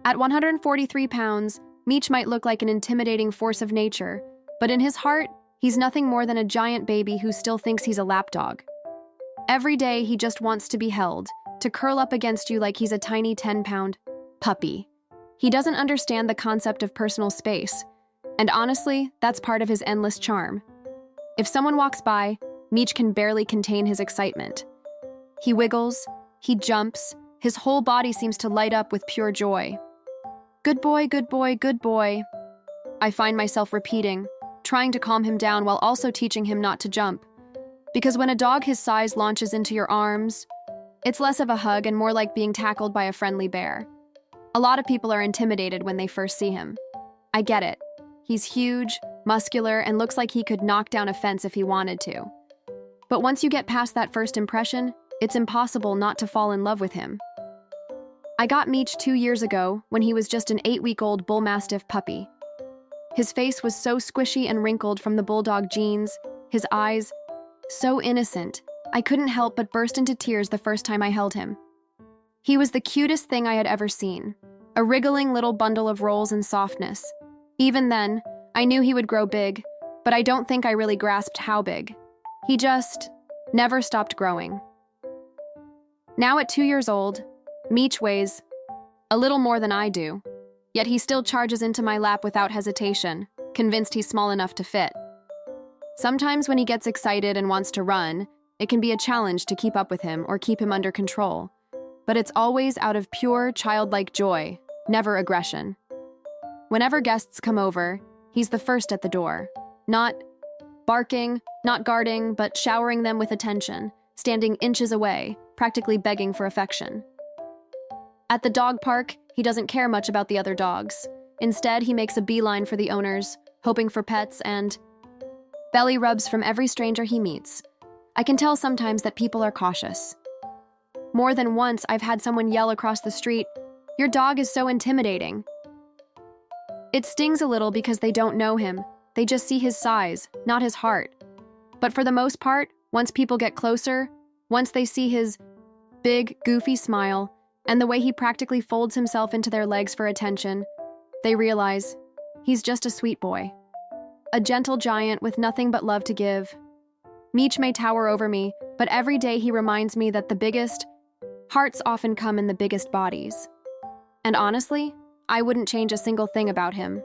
At 143 pounds, Meech might look like an intimidating force of nature, but in his heart, he's nothing more than a giant baby who still thinks he's a lapdog. Every day, he just wants to be held, to curl up against you like he's a tiny 10-pound puppy. He doesn't understand the concept of personal space, and honestly, that's part of his endless charm. If someone walks by, Meech can barely contain his excitement. He wiggles, he jumps, his whole body seems to light up with pure joy. Good boy, good boy, good boy. I find myself repeating, trying to calm him down while also teaching him not to jump. Because when a dog his size launches into your arms, it's less of a hug and more like being tackled by a friendly bear. A lot of people are intimidated when they first see him. I get it. He's huge, muscular, and looks like he could knock down a fence if he wanted to. But once you get past that first impression, it's impossible not to fall in love with him. I got Meech 2 years ago when he was just an 8-week-old bull mastiff puppy. His face was so squishy and wrinkled from the bulldog genes, his eyes so innocent, I couldn't help but burst into tears the first time I held him. He was the cutest thing I had ever seen, a wriggling little bundle of rolls and softness. Even then, I knew he would grow big, but I don't think I really grasped how big. He just never stopped growing. Now at 2 years old, Meech weighs a little more than I do, yet he still charges into my lap without hesitation, convinced he's small enough to fit. Sometimes when he gets excited and wants to run, it can be a challenge to keep up with him or keep him under control. But it's always out of pure, childlike joy, never aggression. Whenever guests come over, he's the first at the door. Not barking, not guarding, but showering them with attention, standing inches away, practically begging for affection. At the dog park, he doesn't care much about the other dogs. Instead, he makes a beeline for the owners, hoping for pets and belly rubs from every stranger he meets. I can tell sometimes that people are cautious. More than once, I've had someone yell across the street, "Your dog is so intimidating." It stings a little because they don't know him. They just see his size, not his heart. But for the most part, once people get closer, once they see his big, goofy smile, and the way he practically folds himself into their legs for attention, they realize he's just a sweet boy. A gentle giant with nothing but love to give. Meech may tower over me, but every day he reminds me that the biggest hearts often come in the biggest bodies. And honestly, I wouldn't change a single thing about him.